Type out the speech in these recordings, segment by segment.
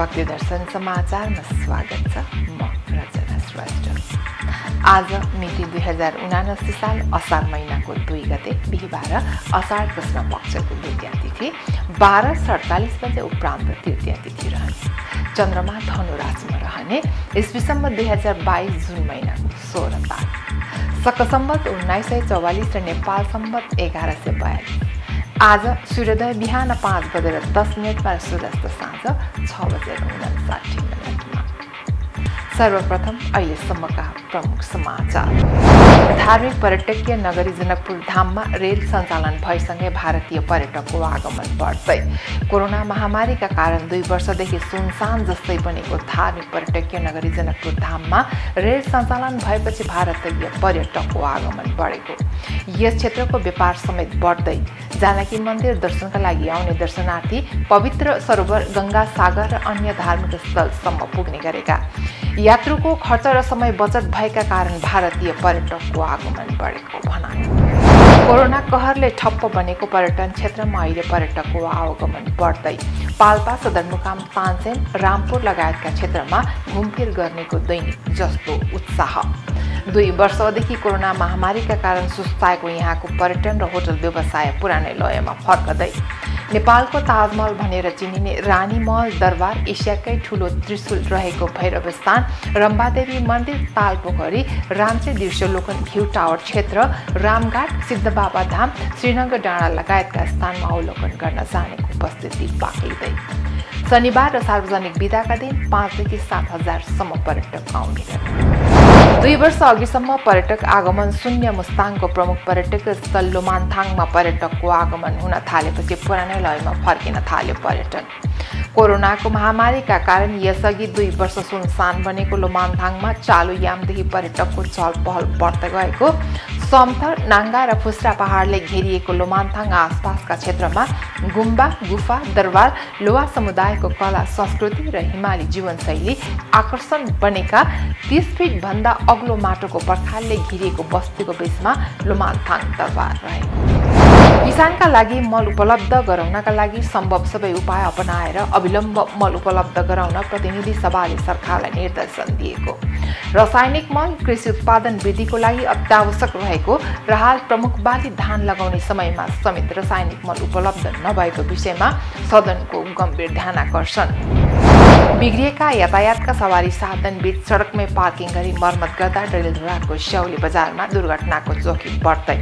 भक्ति दर्शन समाचारमा स्वागत छ। म रचना श्रेष्ठ। आज मिति 2079 साल असार महिनाको 2 गते बिहिबार असार कृष्ण पक्षको द्वितीया तिथि 12:47 बजे उपरान्त तृतीया तिथि रहने। चन्द्रमा धनु राशिमा रहने। ईस्वी सम्वत 2022 जुन महिनाको 16 तारिक। शक सम्वत 1944 र नेपाल सम्वत 1142। आज सूर्योदय बिहान 5:10 र सूर्यास्त साँझ 6:59 मा। सर्वप्रथम अहिलेसम्मका प्रमुख समाचार। धार्मिक पर्यटकीय नगरी जनकपुर धाममा रेल सञ्चालन भएसँगै भारतीय पर्यटकको आगमन बढ्दै। कोरोना महामारीका कारण 2 वर्षदेखि सुनसान जस्तै बनेको धार्मिक पर्यटकीय नगरी जनकपुर धाममा रेल सञ्चालन भएपछि भारतीय पर्यटकको आगमन बढेको। यस क्षेत्रको व्यापार समेत बढ्दै जानकी मन्दिर दर्शनका लागि आउने दर्शनार्थी पवित्र सरोवर, गंगा सागर र अन्य धार्मिक स्थलसम्म पुग्ने गरेका। यात्रुको खर्च र समय बचत भएका कारण भारतीय पर्यटकको आगमन बढेको भनाइ। कोरोना कहरले ठप्प बनेको पर्यटन क्षेत्रमा अहिले पर्यटकको आगमन बढ्दै। पाल्पा, सदरमुकाम, तानसेन, रामपुर लगायतका क्षेत्रमा घुमफिर गर्नेको दैनिक जस्तो उत्साह। 2 वर्षदेखि कोरोना महामारीका कारण सुस्ताएको यहाँको पर्यटन र होटल व्यवसाय पुरानै लयमा फर्कदै। नेपालको ताजमहल भनेर चिनिने रानी महल दरबार, एसियाकै ठुलो त्रिशूल रहेको भैरवस्थान, रम्बादेवी मन्दिर, तालपोखरी, रामचे दृश्यलोकन, घिउ टावर क्षेत्र, रामघाट, सिद्धबाबा धाम, श्रीनगर डाँडा लगायतका स्थानमा अवलोकन गर्न जानेको उपस्थिति बाक्लिँदै। शनिबार र सार्वजनिक बिदाका दिन 5,000 देखि 7,000 सम्म पर्यटक आउने गरे। 2 वर्ष अघिसम्म पर्यटक आगमन शून्य मुस्ताङको प्रमुख पर्यटकीय स्थल लोमान्थाङमा पर्यटकको आगमन हुन थालेपछि पुरानै लयमा फर्किन थाल्यो पर्यटन। कोरोनाको महामारीका कारण यसअघि 2 वर्ष सुनसान बनेको लोमान्थाङमा चालु यामदेखि पर्यटकको चहलपहल बढ्दै गएको। समथर, नाङ्गा र फुस्रा पहाडले घेरिएको लोमान्थाङ आसपासका क्षेत्रमा गुम्बा, गुफा, दरबार, लोवा समुदायको कला, संस्कृति र हिमाली जीवनशैली आकर्षण बनेका 30 फिट भन्दा अग्लो माटोको पर्खालले घेरिएको बस्तीको बीचमा लोमान्थाङ दरबार रहेको। किसानका लागि मल उपलब्ध गराउनका लागि सम्भव सबै उपाय अपनाएर अविलम्ब मल उपलब्ध गराउन प्रतिनिधि सभाले सरकारलाई निर्देशन दिएको। रासायनिक मल कृषि उत्पादन वृद्धिको लागि अत्यावश्यक रहेको र हाल प्रमुख बाली धान लगाउने समयमा समेत रासायनिक मल उपलब्ध नभएको विषयमा सदनको गम्भीर ध्यानाकर्षण। बिग्रिएका यातायातका सवारी साधन बीच सडकमै पार्किङ गरी मर्मत गर्दा डडेलधुराको स्याउली बजारमा दुर्घटनाको जोखिम बढ्दै।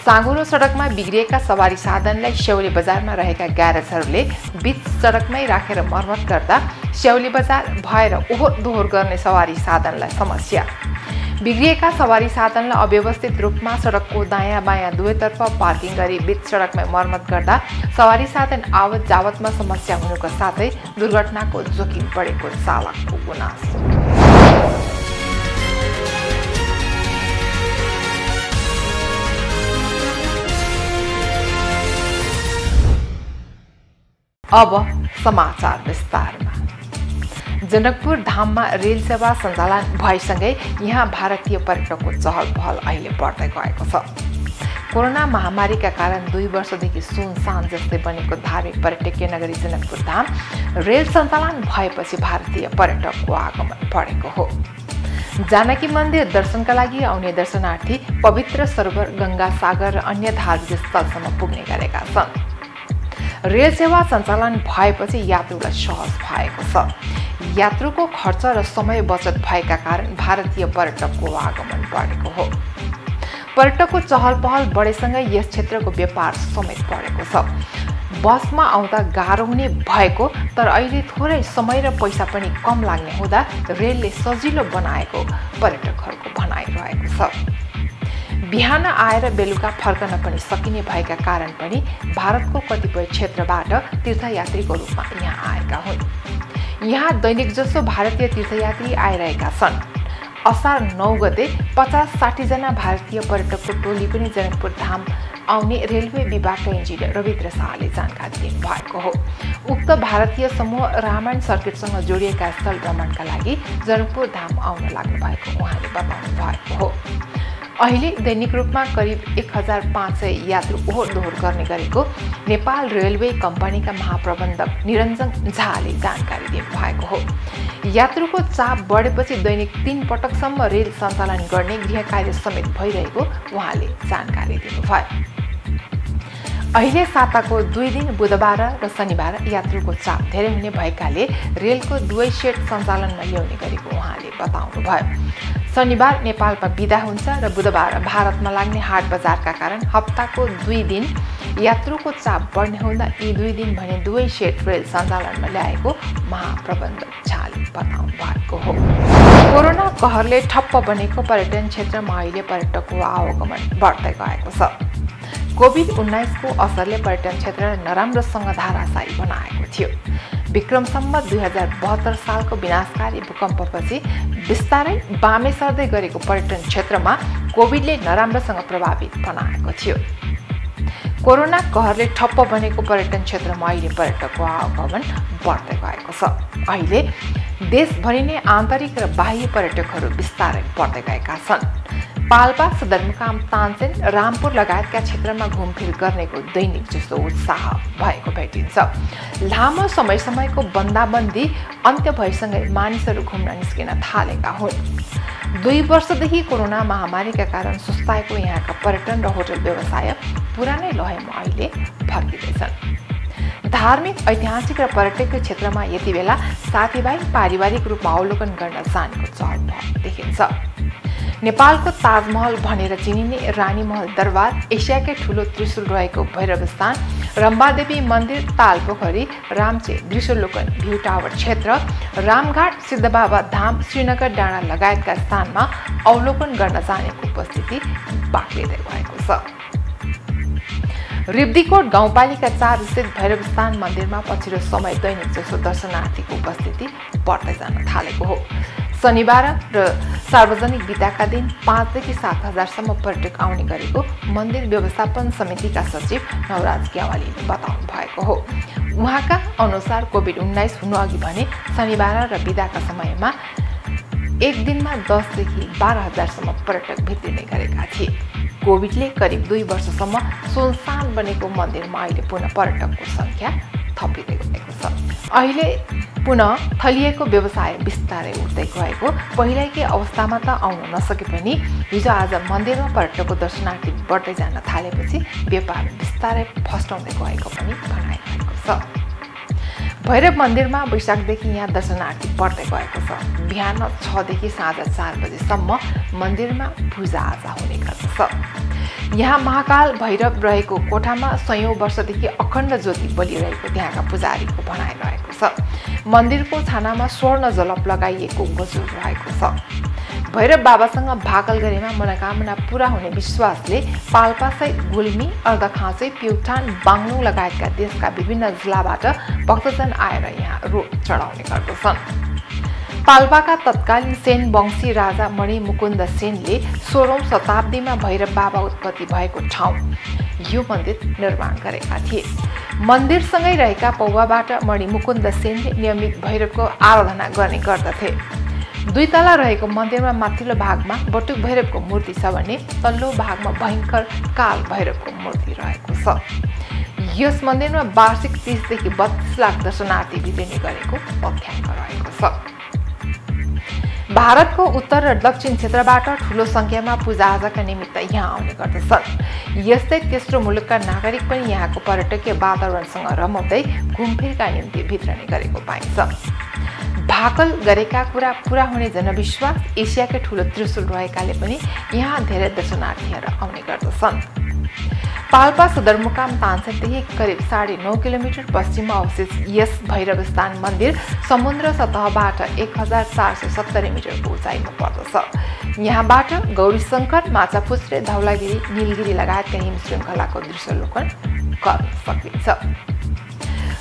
साँगुरो सडकमा बिग्रिएका सवारी साधनलाई स्याउली बजारमा रहेका ग्यारेजहरूले बीच सडकमै राखेर मर्मत गर्दा स्याउली बजार भएर ओहोर दोहोर गर्ने सवारी साधनलाई समस्या। बिग्रिएका सवारी साधनलाई अव्यवस्थित रूपमा सडकको दायाँ बायाँ दुवैतर्फ पार्किङ गरी बीच सडकमै मर्मत गर्दा सवारी साधन आवत जावतमा समस्या हुनुका साथै दुर्घटनाको जोखिम बढेको चालकको गुनासो। अब समाचार विस्तारमा। जनकपुर धाममा रेल सेवा सञ्चालन भएसँगै यहाँ भारतीय पर्यटकको चहल पहल अहिले बढ्दै गएको छ। कोरोना महामारीका कारण 2 वर्षदेखि सुनसान जस्तै बनेको धार्मिक पर्यटकीय नगरी जनकपुर धाम रेल सञ्चालन भएपछि भारतीय पर्यटकको आगमन बढेको हो। जानकी मन्दिर दर्शनका लागि आउने दर्शनार्थी पवित्र सरोवर, गंगा सागर र अन्य धार्मिक स्थलसम्म पुग्ने गरेका छन्। रेल सेवा सञ्चालन भएपछि यात्रुलाई सहज भएको छ। यात्रुको खर्च र समय बचत भएका कारण भारतीय पर्यटकको आगमन बढेको हो। पर्यटकको चहल पहल बढेसँगै यस क्षेत्रको व्यापार समेत बढेको छ। बसमा आउँदा गाह्रो हुने भएको तर अहिले थोरै समय र पैसा पनि कम लाग्ने हुँदा रेलले सजिलो बनाएको पर्यटकहरूको भनाइरहेको छ। बिहान आएर बेलुका फर्कन पनि सकिने भएका कारण पनि भारतको कतिपय क्षेत्रबाट तीर्थयात्रीको रूपमा यहाँ आएका हुन्। यहाँ दैनिक जसो भारतीय तीर्थयात्री आइरहेका छन्। असार 9 गते 50-60 जना भारतीय पर्यटकको टोली पनि जनकपुर धाम आउने रेलवे विभागका इन्जिनियर रविन्द्र शाहले जानकारी दिनुभएको हो। उक्त भारतीय समूह रामायण सर्किटसँग जोडिएका स्थल भ्रमणका लागि जनकपुर धाम आउन लाग्नु भएको उहाँले बताउनु भएको हो। अहिले दैनिक रूपमा करिब 1500 यात्रु ओहोर दोहोर गर्ने गरेको नेपाल रेलवे कम्पनीका महाप्रबन्धक निरञ्जन झाले जानकारी दिनुभएको हो। यात्रुको चाप बढेपछि दैनिक 3 पटकसम्म रेल सञ्चालन गर्ने गृह कार्य समेत भइरहेको उहाँले जानकारी दिनुभयो। अहिले साताको 2 दिन बुधबार र शनिबार यात्रुको चाप धेरै हुने भएकाले रेलको 2 सेट सञ्चालनमा ल्याउने गरेको उहाँले बताउनुभयो। शनिबार नेपालमा बिदा हुन्छ र बुधबार भारतमा लाग्ने हाट बजारका कारण हप्ताको 2 दिन यात्रुको चाप बढ्ने हुँदा यी 2 दिन भने 2 सेट रेल सञ्चालनमा ल्याएको महाप्रबन्धक झाले बताउनु भएको हो। कोरोना कहरले ठप्प बनेको पर्यटन क्षेत्रमा अहिले पर्यटकको आवागमन बढ्दै गएको छ। कोभिड-19 को असरले पर्यटन क्षेत्रलाई नराम्रोसँग धाराशायी बनाएको थियो। विक्रम सम्वत 2072 सालको विनाशकारी भूकम्पपछि बिस्तारै बामे सर्दै गरेको पर्यटन क्षेत्रमा कोभिडले नराम्रोसँग प्रभावित बनाएको थियो। कोरोना कहरले ठप्प बनेको पर्यटन क्षेत्रमा अहिले पर्यटकको आवागमन बढ्दै गएको छ। अहिले देशभरि नै आन्तरिक र बाह्य पर्यटकहरू बिस्तारै बढ्दै गएका छन्। पाल्पा, सदरमुकाम, तानसेन, रामपुर लगायतका क्षेत्रमा घुमफिर गर्नेको दैनिक जस्तो उत्साह भएको भेटिन्छ। लामो समयको बन्दाबन्दी अन्त्य भएसँगै मानिसहरू घुम्न निस्किन थालेका हुन्। 2 वर्षदेखि कोरोना महामारीका कारण सुस्ताएको यहाँका पर्यटन र होटल व्यवसाय पुरानै लयमा अहिले फर्किँदैछन्। धार्मिक, ऐतिहासिक र पर्यटकीय क्षेत्रमा यति बेला साथीभाइ पारिवारिक रूपमा अवलोकन गर्न जानेको चहल देखिन्छ। नेपालको ताजमहल भनेर चिनिने रानीमहल दरबार, एसियाकै ठुलो त्रिशूल रहेको भैरवस्थान, रम्बादेवी मन्दिर, तालपोखरी, रामचे, दृश्यावलोकन, भ्यू टावर क्षेत्र, रामघाट, सिद्धबाबा धाम, श्रीनगर डाँडा लगायतका स्थानमा अवलोकन गर्न जानेको उपस्थिति बाक्लिँदै गएको छ। रिब्दीकोट गाउँपालिका 4 स्थित भैरवस्थान मन्दिरमा पछिल्लो समय दैनिक जसो दर्शनार्थीको उपस्थिति बढ्दै जान थालेको हो। शनिबार र सार्वजनिक बिदाका दिन 5 देखि 7 हजारसम्म पर्यटक आउने गरेको मन्दिर व्यवस्थापन समितिका सचिव नवराज ग्यावालीले बताउनु भएको हो। उहाँका अनुसार कोभिड-19 हुनुअघि भने शनिबार र बिदाका समयमा एक दिनमा 10 देखि 12 हजारसम्म पर्यटक भित्रिने गरेका थिए। कोभिडले करिब 2 वर्षसम्म सुनसान बनेको मन्दिरमा अहिले पुनः पर्यटकको सङ्ख्या थपिँदै गएको छ। अहिले पुनः थलिएको व्यवसाय बिस्तारै उठ्दै गएको, पहिलेकै अवस्थामा त आउन नसके पनि हिजो आज मन्दिरमा पर्यटकको दर्शनार्थी बढ्दै जान थालेपछि व्यापार बिस्तारै फस्टाउँदै गएको पनि भनाइरहेको छ। भैरव मन्दिरमा वैशाखदेखि यहाँ दर्शनार्थी बढ्दै गएको छ। बिहान 6 देखि साँझ 4 बजेसम्म मन्दिरमा पूजाआजा हुने गर्दछ। यहाँ महाकाल भैरव रहेको कोठामा 100औं वर्षदेखि अखण्ड ज्योति बलिरहेको त्यहाँका पुजारीको भनाइरहेको छ। मन्दिरको छानामा स्वर्ण जलप लगाइएको गजुर रहेको छ। भैरव बाबासँग भाकल गरेमा मनोकामना पूरा हुने विश्वासले पाल्पासहित गुल्मी, अर्धखाँचे, प्युठान, बाङ्लुङ लगायतका देशका विभिन्न जिल्लाबाट भक्तजन आएर यहाँ रोट चढाउने गर्दछन्। पाल्पाका तत्कालीन सेन वंशी राजा मणिमुकुन्द सेनले 16औं शताब्दीमा भैरव बाबा उत्पत्ति भएको ठाउँ यो मन्दिर निर्माण गरेका थिए। मन्दिरसँगै रहेका पौवाबाट मणिमुकुन्द सेनले नियमित भैरवको आराधना गर्ने गर्दथे। 2 तला रहेको मन्दिरमा माथिल्लो भागमा बटुक भैरवको मूर्ति छ भने तल्लो भागमा भयङ्कर काल भैरवको मूर्ति रहेको छ। यस मन्दिरमा वार्षिक 30 देखि 32 लाख दर्शनार्थी भित्रिने गरेको तथ्याङ्क रहेको छ। भारतको उत्तर र दक्षिण क्षेत्रबाट ठूलो संख्यामा पूजाआजाका निमित्त यहाँ आउने गर्दछन्। यस्तै तेस्रो मुलुकका नागरिक पनि यहाँको पर्यटकीय वातावरणसँग रमाउँदै घुमफिरका निम्ति भित्रने गरेको पाइन्छ। भाकल गरेका कुरा पूरा हुने जनविश्वास एसियाकै ठूलो त्रिशूल रहेकाले पनि यहाँ धेरै दर्शनार्थीहरू आउने गर्दछन्। पाल्पा सदरमुकाम तानसेनदेखि करिब 9.5 किलोमिटर पश्चिममा अवस्थित यस भैरवस्थान मन्दिर समुद्र सतहबाट 1470 मिटरको उचाइमा पर्दछ। यहाँबाट गौरीशङ्कर, माछापुच्छ्रे, धौलागिरी, नीलगिरी लगायतका हिम श्रृङ्खलाको दृश्यावलोकन गर्न सकिन्छ।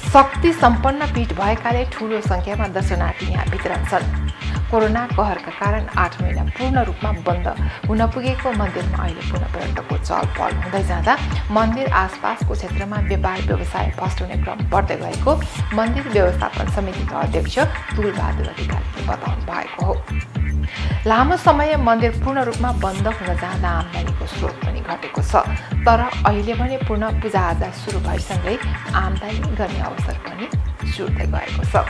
शक्ति सम्पन्न पीठ भएकाले ठूलो संख्यामा दर्शनार्थी यहाँ भित्रन्छन्। कोरोना कहरका कारण 8 महिना पूर्ण रूपमा बन्द हुन पुगेको मन्दिरमा अहिले पुनः पर्यटकको चहल पहल हुँदै जाँदा मन्दिर आसपासको क्षेत्रमा व्यापार व्यवसाय फस्टाउने क्रम बढ्दै गएको मन्दिर व्यवस्थापन समितिका अध्यक्ष तुलबहादुर अधिकारीले बताउनु भएको हो। लामो समय मन्दिर पूर्ण रूपमा बन्द हुन जाँदा आम्दानीको स्रोत पनि घटेको छ, तर अहिले भने पूर्ण पूजाआजा सुरु भएसँगै आम्दानी गर्ने अवसर पनि जुट्दै गएको छ।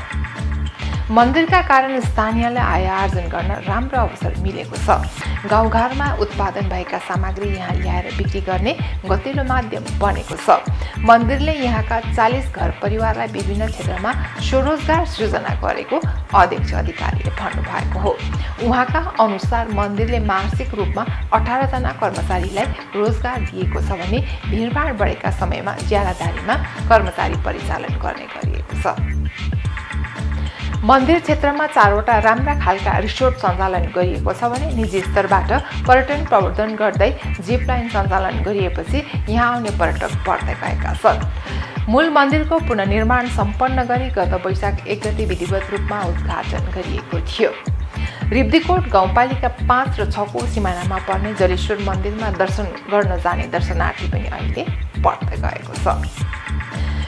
मन्दिरका कारण स्थानीयलाई आय आर्जन गर्न राम्रो अवसर मिलेको छ। गाउँघरमा उत्पादन भएका सामग्री यहाँ ल्याएर बिक्री गर्ने गतिलो माध्यम बनेको छ। मन्दिरले यहाँका 40 घर परिवारलाई विभिन्न क्षेत्रमा स्वरोजगार सृजना गरेको अध्यक्ष अधिकारीले भन्नुभएको हो। उहाँका अनुसार मन्दिरले मासिक रूपमा 18 जना कर्मचारीलाई रोजगार दिएको छ भने भिडभाड बढेका समयमा ज्यादादारीमा कर्मचारी परिचालन गर्ने गरिएको छ। मन्दिर क्षेत्रमा 4वटा राम्रा खालका रिसोर्ट सञ्चालन गरिएको छ भने निजी स्तरबाट पर्यटन प्रवर्धन गर्दै जिप लाइन सञ्चालन गरिएपछि यहाँ आउने पर्यटक बढ्दै गएका छन्। मूल मन्दिरको पुनर्निर्माण सम्पन्न गरी गत वैशाख 1 गते विधिवत रूपमा उद्घाटन गरिएको थियो। रिब्दीकोट गाउँपालिका 5 र 6 को सिमानामा पर्ने जलेश्वर मन्दिरमा दर्शन गर्न जाने दर्शनार्थी पनि अहिले बढ्दै गएको छ।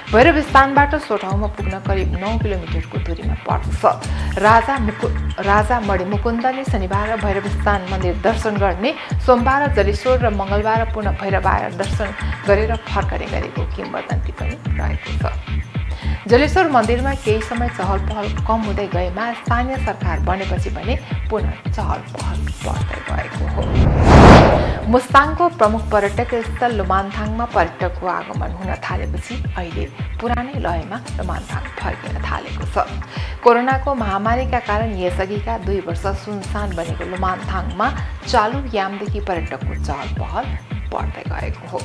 भैरव स्थानबाट सो ठाउँमा पुग्न करिब 9 किलोमिटरको दूरीमा पर्दछ। राजा मणिमुकुन्दले शनिबार भैरव स्थान मन्दिर दर्शन गर्ने, सोमबार जलेश्वर र मङ्गलबार पुनः भैरव आएर दर्शन गरेर फर्कने गरेको किम्वदन्ती पनि रहेको छ। जलेश्वर मन्दिरमा केही समय चहल पहल कम हुँदै गएमा स्थानीय सरकार बनेपछि भने पुनः चहल पहल बढ्दै गएको हो। मुस्ताङको प्रमुख पर्यटक स्थल लुमान्थाङमा पर्यटकको आगमन हुन थालेपछि अहिले पुरानै लयमा लुमान्थाङ फर्किन थालेको छ। कोरोनाको महामारीका कारण यसअघिका 2 वर्ष सुनसान बनेको लुमान्थाङमा चालु यामदेखि पर्यटकको चहल पहल बढ्दै गएको हो।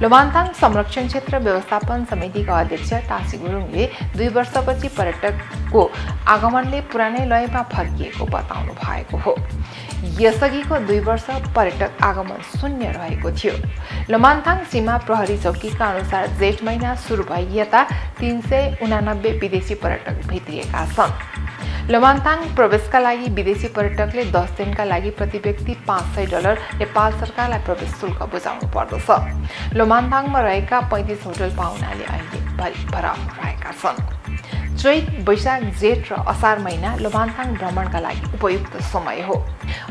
लुमान्थाङ संरक्षण क्षेत्र व्यवस्थापन समितिका अध्यक्ष टासी गुरुङले 2 वर्षपछि पर्यटकको आगमनले पुरानै लयमा फर्किएको बताउनु भएको हो। यसअघिको 2 वर्ष पर्यटक आगमन शून्य रहेको थियो। लुमान्थाङ सीमा प्रहरी चौकीका अनुसार जेठ महिना सुरु भई यता 389 विदेशी पर्यटक भित्रिएका छन्। लुमान्थाङ प्रवेशका लागि विदेशी पर्यटकले 10 दिनका लागि प्रति व्यक्ति $500 नेपाल सरकारलाई प्रवेश शुल्क बुझाउनु पर्दछ। लुमान्थाङमा रहेका 35 होटल पाहुनाले अहिले भरिभराउ रहेका छन्। चैत, वैशाख, जेठ र असार महिना लुमान्थाङ भ्रमणका लागि उपयुक्त समय हो।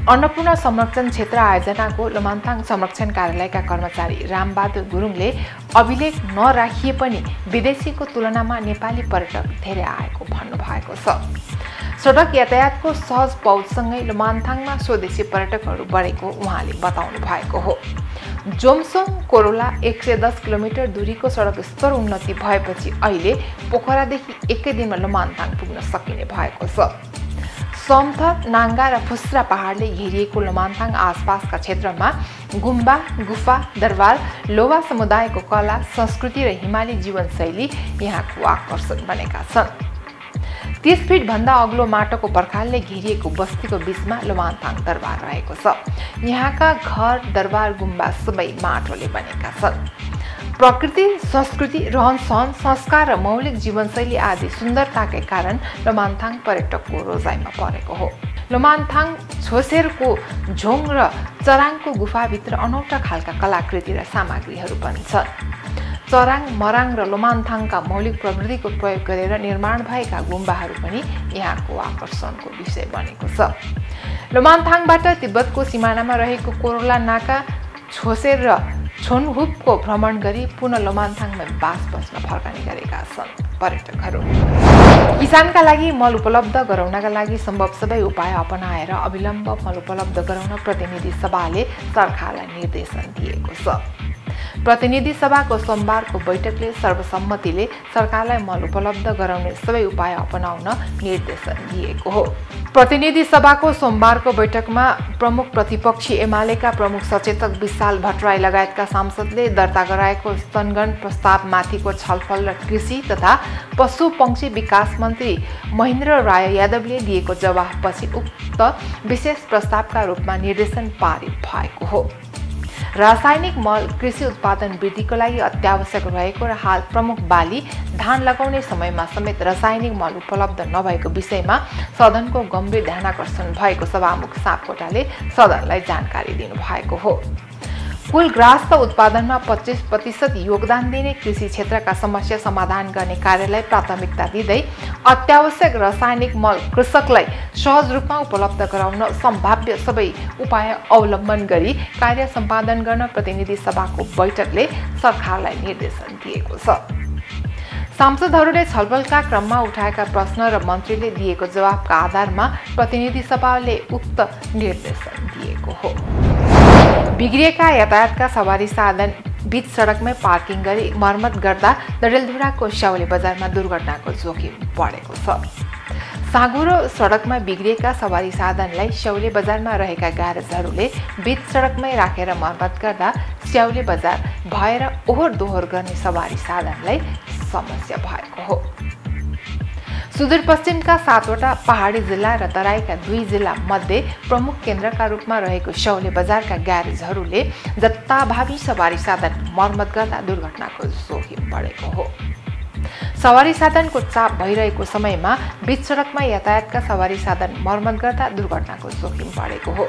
अन्नपूर्ण संरक्षण क्षेत्र आयोजनाको लुमान्थाङ संरक्षण कार्यालयका कर्मचारी रामबहादुर गुरुङले अभिलेख नराखिए पनि विदेशीको तुलनामा नेपाली पर्यटक धेरै आएको भन्नुभएको छ। सडक यातायातको सहज पहुँचसँगै लुमान्थाङमा स्वदेशी पर्यटकहरू बढेको उहाँले बताउनु भएको हो। जोमसोङ कोरोला 110 किलोमिटर दूरीको सडक स्तर उन्नति भएपछि अहिले पोखरादेखि एकै दिनमा लुमान्थाङ पुग्न सकिने भएको छ। समथर, नाङ्गा र फुस्रा पहाडले घेरिएको लुमान्थाङ आसपासका क्षेत्रमा गुम्बा, गुफा, दरबार, लोवा समुदायको कला, संस्कृति र हिमाली जीवनशैली यहाँको आकर्षण बनेका छन्। 30 फिटभन्दा अग्लो माटोको पर्खालले घेरिएको बस्तीको बीचमा लुमान्थाङ दरबार रहेको छ। यहाँका घर, दरबार, गुम्बा सबै माटोले बनेका छन्। प्रकृति, संस्कृति, रहनसहन, संस्कार र मौलिक जीवनशैली आदि सुन्दरताकै कारण लुमान्थाङ पर्यटकको रोजाइमा परेको हो। लुमान्थाङ छोसेरको झोङ र चराङको गुफाभित्र अनौठा खालका कलाकृति र सामग्रीहरू पनि छन्। चराङ, मराङ र लुमान्थाङका मौलिक प्रविधिको प्रयोग गरेर निर्माण भएका गुम्बाहरू पनि यहाँको आकर्षणको विषय बनेको छ। लुमान्थाङबाट तिब्बतको सिमानामा रहेको कोरोला नाका, छोसेर र छोनहुपको भ्रमण गरी पुनः लुमान्थाङमा बास बस्न फर्कने गरेका छन् पर्यटकहरू। किसानका लागि मल उपलब्ध गराउनका लागि सम्भव सबै उपाय अपनाएर अविलम्ब मल उपलब्ध गराउन प्रतिनिधि सभाले सरकारलाई निर्देशन दिएको छ। प्रतिनिधि सभाको सोमबारको बैठकले सर्वसम्मतिले सरकारलाई मल उपलब्ध गराउने सबै उपाय अपनाउन निर्देशन दिएको हो। प्रतिनिधि सभाको सोमबारको बैठकमा प्रमुख प्रतिपक्षी एमालेका प्रमुख सचेतक विशाल भट्टराई लगायतका सांसदले दर्ता गराएको स्तनगण प्रस्तावमाथिको छलफल र कृषि तथा पशु पंक्षी विकास मन्त्री महेन्द्र राय यादवले दिएको जवाफपछि उक्त विशेष प्रस्तावका रूपमा निर्देशन पारित भएको हो। रासायनिक मल कृषि उत्पादन वृद्धिको लागि अत्यावश्यक रहेको र हाल प्रमुख बाली धान लगाउने समयमा समेत रासायनिक मल उपलब्ध नभएको विषयमा सदनको गम्भीर ध्यानाकर्षण भएको सभामुख सापकोटाले सदनलाई जानकारी दिनुभएको हो। कुल ग्रास उत्पादनमा 25% योगदान दिने कृषि क्षेत्रका समस्या समाधान गर्ने कार्यलाई प्राथमिकता दिँदै अत्यावश्यक रासायनिक मल कृषकलाई सहज रूपमा उपलब्ध गराउन सम्भाव्य सबै उपाय अवलम्बन गरी कार्य सम्पादन गर्न प्रतिनिधि सभाको बैठकले सरकारलाई निर्देशन दिएको छ। सांसदहरूले छलफलका क्रममा उठाएका प्रश्न र मन्त्रीले दिएको जवाफका आधारमा प्रतिनिधि सभाले उक्त निर्देशन दिएको हो। बिग्रिएका यातायातका सवारी साधन बीच सडकमै पार्किङ गरी मर्मत गर्दा डडेलधुराको स्याउले बजारमा दुर्घटनाको जोखिम बढेको छ। साँघुरो सडकमा बिग्रिएका सवारी साधनलाई स्याउले बजारमा रहेका ग्यारेजहरूले बीच सडकमै राखेर मर्मत गर्दा स्याउले बजार भएर ओहोर दोहोर गर्ने सवारी साधनलाई समस्या भएको हो। सुदूरपश्चिमका 7वटा पहाडी जिल्ला र तराईका 2 जिल्ला मध्ये प्रमुख केन्द्रका रूपमा रहेको स्याउले बजारका ग्यारेजहरूले जत्ताभावी सवारी साधन मर्मत गर्दा दुर्घटनाको जोखिम बढेको हो। सवारी साधनको चाप भइरहेको समयमा बीच सडकमा यातायातका सवारी साधन मर्मत गर्दा दुर्घटनाको जोखिम बढेको हो।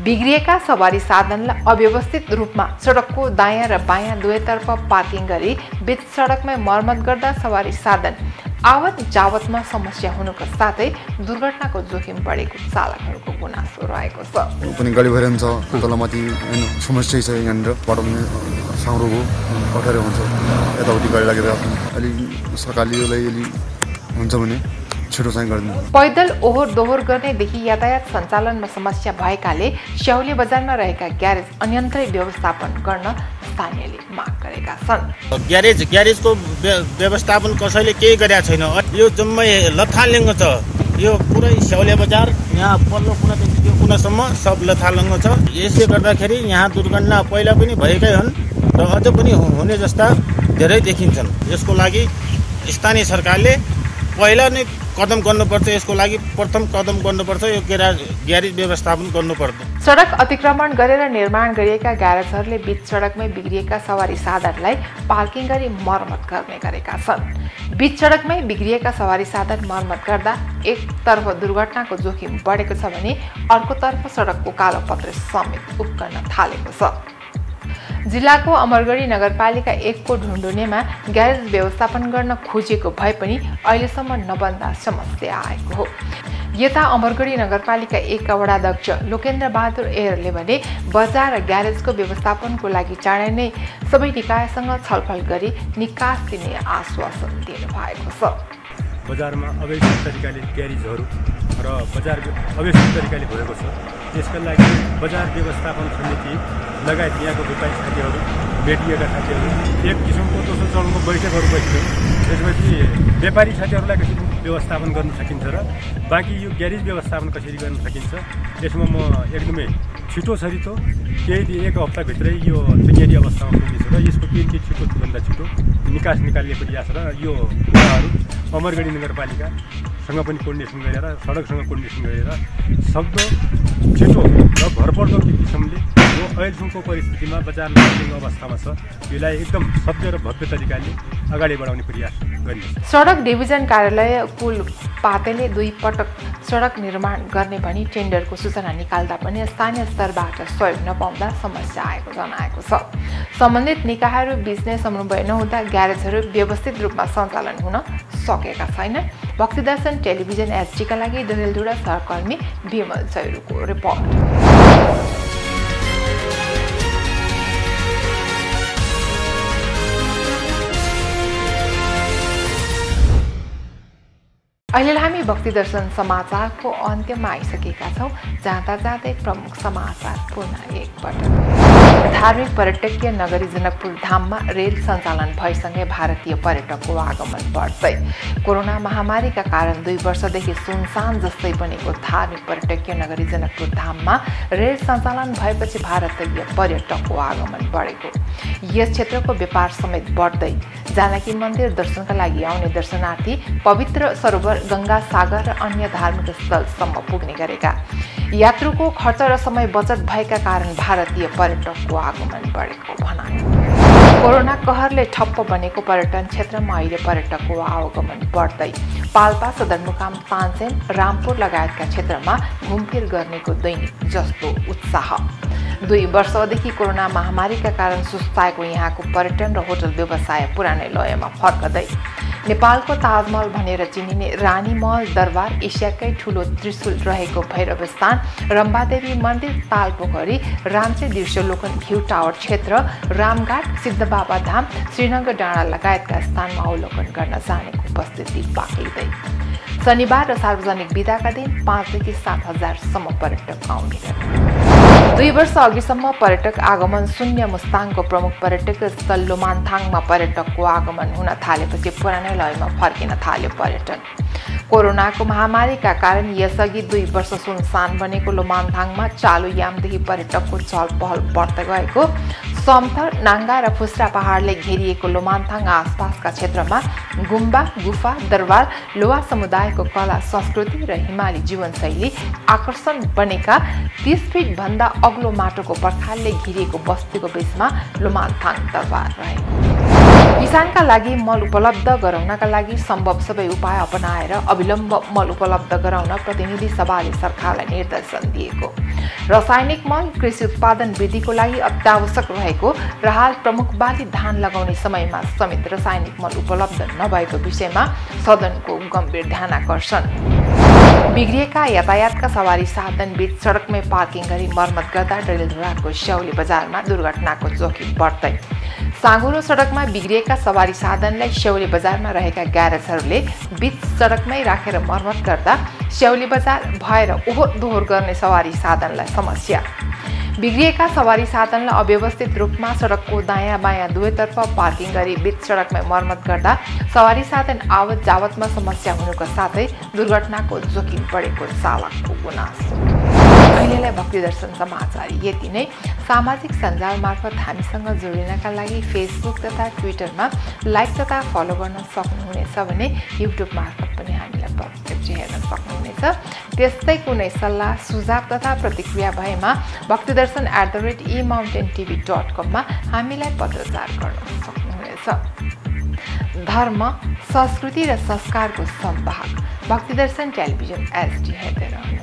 बिग्रिएका सवारी साधनलाई अव्यवस्थित रूपमा सडकको दायाँ र बायाँ दुवैतर्फ पार्किङ गरी बीच सडकमै मर्मत गर्दा सवारी साधन आवत जावतमा समस्या हुनुका साथै दुर्घटनाको जोखिम बढेको चालकहरूको गुनासो रहेको छ। पनि गाडी भइरहन्छ तलमाथि समस्या छ यहाँनिर पढाउने साउरोको अप्ठ्यारो हुन्छ यताउति गाडी लागेर अलि सरकारले यसलाई अलि हुन्छ भने छिटो चाहिँ गरिदिनु। पैदल ओहोर दोहोर गर्नेदेखि यातायात सञ्चालनमा समस्या भएकाले स्याउले बजारमा रहेका ग्यारेज अन्यन्त्रै व्यवस्थापन गर्न स्थानीयले माग गरेका छन्। ग्यारेजको व्यवस्थापन कसैले केही गरेका छैन। यो जम्मै लथालिङ्ग छ। यो पुरै स्याउले बजार यहाँ पल्लो कुनादेखि त्यो कुनासम्म सब लथालिङ्ग छ। यसले गर्दाखेरि यहाँ दुर्घटना पहिला पनि भएकै हुन् र अझ पनि हुने जस्ता धेरै देखिन्छन्। यसको लागि स्थानीय सरकारले पहिला नै कदम गर्नुपर्छ। यसको लागि प्रथम कदम गर्नुपर्छ। यो ग्यारेज व्यवस्थापन गर्नुपर्छ। सडक अतिक्रमण गरेर निर्माण गरिएका ग्यारेजहरूले बीच सडकमै बिग्रिएका सवारी साधनलाई पार्किङ गरी मर्मत गर्ने गरेका छन्। बीच सडकमै बिग्रिएका सवारी साधन मर्मत गर्दा एकतर्फ दुर्घटनाको जोखिम बढेको छ भने अर्कोतर्फ सडकको कालोपत्र समेत उक्कन थालेको छ। जिल्लाको अमरगढी नगरपालिका 1 को ढुण्डुनेमा ग्यारेज व्यवस्थापन गर्न खोजेको भए पनि अहिलेसम्म नबन्दा समस्या आएको हो। यता अमरगढी नगरपालिका 1 का वडाध्यक्ष लोकेन्द्र बहादुर एयरले भने बजार र ग्यारेजको व्यवस्थापनको लागि चाँडै नै सबै निकायसँग छलफल गरी निकास दिने आश्वासन दिनुभएको छ। बजारमा अवैध तरिकाले ग्यारेजहरू र बजार अवैध तरिकाले भएको छ। यसका लागि बजार व्यवस्थापन समिति लगायत यहाँको व्यापारी साथीहरू भेटिएका साथीहरू एक किसिमको दोस्रो चरणको बैठकहरू बस्यो। त्यसपछि व्यापारी साथीहरूलाई कसरी व्यवस्थापन गर्न सकिन्छ र बाँकी यो ग्यारेज व्यवस्थापन कसरी गर्न सकिन्छ यसमा म एकदमै छिटो छरितो केही 1 हप्ताभित्रै यो तयारी अवस्थामा पुग्नेछ र यसको के छिटोभन्दा छिटो निकास निकाल्ने प्रयास र यो कुराहरू अमरगढी नगरपालिकासँग पनि कोर्डिनेसन गरेर सडकसँग कोर्डिनेसन गरेर सक्दो छिटो र भरपर्दो किसिमले यो अहिलेसम्मको परिस्थितिमा बजार नलाग्ने अवस्थामा छ। यसलाई एकदम सभ्य र भव्य तरिकाले अगाडि बढाउने प्रयास गरिन्छ। सडक डिभिजन कार्यालय पुल पातेले 2 पटक सडक निर्माण गर्ने भनी टेन्डरको सूचना निकाल्दा पनि स्थानीय स्तरबाट सहयोग नपाउँदा समस्या आएको जनाएको छ। सम्बन्धित निकायहरू बीच नै समन्वय नहुँदा ग्यारेजहरू व्यवस्थित रूपमा सञ्चालन हुन सकेका छैनन्। भक्तिदर्शन टेलिभिजन एसडी का लागि डडेलधुरा सहकर्मी विमल चैरुको रिपोर्ट। अहिले हामी भक्तिदर्शन समाचारको अन्त्यमा आइसकेका छौँ। जाँदा जाँदै प्रमुख समाचार पुनः एकपटक। धार्मिक पर्यटकीय नगरी जनकपुर धाममा रेल सञ्चालन भएसँगै भारतीय पर्यटकको आगमन बढ्दै। कोरोना महामारीका कारण 2 वर्षदेखि सुनसान जस्तै बनेको धार्मिक पर्यटकीय नगरी जनकपुर धाममा रेल सञ्चालन भएपछि भारतीय पर्यटकको आगमन बढेको। यस क्षेत्रको व्यापार समेत बढ्दै। जानकी मन्दिर दर्शनका लागि आउने दर्शनार्थी पवित्र सरोवर गंगा सागर र अन्य धार्मिक स्थलसम्म पुग्ने गरेका। यात्रुको खर्च र समय बचत भएका कारण भारतीय पर्यटकको आगमन बढेको भनाए। कोरोना कहरले ठप्प बनेको पर्यटन क्षेत्रमा अहिले पर्यटकको आवागमन बढ्दै पाल्पा, सदरमुकाम, तानसेन, रामपुर लगायतका क्षेत्रमा घुमफिर गर्नेको दैनिक जस्तो उत्साह। 2 वर्षदेखि कोरोना महामारीका कारण सुस्ताएको यहाँको पर्यटन र होटल व्यवसाय पुरानै लयमा फर्कदै नेपालको ताजमहल भनेर चिनिने रानी महल दरबार, एसियाकै ठूलो त्रिशूल रहेको भैरवस्थान, रम्बादेवी मन्दिर, तालपोखरी, रामसे दृश्यावलोकन भ्यू टावर क्षेत्र, रामघाट, सिद्धबाबा धाम, श्रीनगर डाँडा लगायतका स्थानमा अवलोकन गर्न जानेको उपस्थिति बाक्लिँदै शनिबार र सार्वजनिक बिदाका दिन 5,000 देखि 7,000 सम्म पर्यटक आउने गरे। 2 वर्ष अघिसम्म पर्यटक आगमन शून्य मुस्ताङको प्रमुख पर्यटक स्थल लोमान्थाङमा पर्यटकको आगमन हुन थालेपछि पुरानै लयमा फर्किन थाल्यो पर्यटन। कोरोनाको महामारीका कारण यसअघि 2 वर्ष सुनसान बनेको लोमान्थाङमा चालु यामदेखि पर्यटकको चहलपहल बढ्दै गएको। समथर, नाङ्गा र फुस्रा पहाडले घेरिएको लोमान्थाङ आसपासका क्षेत्रमा गुम्बा, गुफा, दरबार, लोवा समुदायको कला संस्कृति र हिमाली जीवनशैली आकर्षण बनेका 30 फिट भन्दा अग्लो माटोको पर्खालले घेरिएको बस्तीको बीचमा लोमान्थाङ दरबार रहेको। किसानका लागि मल उपलब्ध गराउनका लागि सम्भव सबै उपाय अपनाएर अविलम्ब मल उपलब्ध गराउन प्रतिनिधि सभाले सरकारलाई निर्देशन दिएको। रासायनिक मल कृषि उत्पादन वृद्धिको लागि अत्यावश्यक रहेको र हाल प्रमुख बाली धान लगाउने समयमा समेत रासायनिक मल उपलब्ध नभएको विषयमा सदनको गम्भीर ध्यानाकर्षण। बिग्रिएका यातायातका सवारी साधन बीच सडकमै पार्किङ गरी मर्मत गर्दा डडेलधुराको स्याउली बजारमा दुर्घटनाको जोखिम बढ्दै। साँगुरो सडकमा बिग्रिएका सवारी साधनलाई स्याउली बजारमा रहेका ग्यारेजहरूले बीच सडकमै राखेर मर्मत गर्दा स्याउली बजार भएर ओहोर दोहोर गर्ने सवारी साधनलाई समस्या। बिग्रिएका सवारी साधनलाई अव्यवस्थित रूपमा सडकको दायाँ बायाँ दुवैतर्फ पार्किङ गरी बीच सडकमै मर्मत गर्दा सवारी साधन आवत जावतमा समस्या हुनुका साथै दुर्घटनाको जोखिम बढेको चालकको गुनासो। अहिलेलाई भक्ति दर्शन समाचार यति नै। सामाजिक सञ्जाल मार्फत हामीसँग जोडिनका लागि फेसबुक तथा ट्विटरमा लाइक तथा फलो गर्न सक्नुहुनेछ भने युट्युब मार्फत पनि हामीलाई प्रत्यक्ष हेर्न सक्नुहुनेछ। त्यस्तै कुनै सल्लाह सुझाव तथा प्रतिक्रिया भएमा bhaktidarshan@emountaintv.com मा हामीलाई पत्रचार गर्न सक्नुहुनेछ। धर्म, संस्कृति र संस्कारको संवाहक भक्तिदर्शन टेलिभिजन HD हेर्दै रहनु।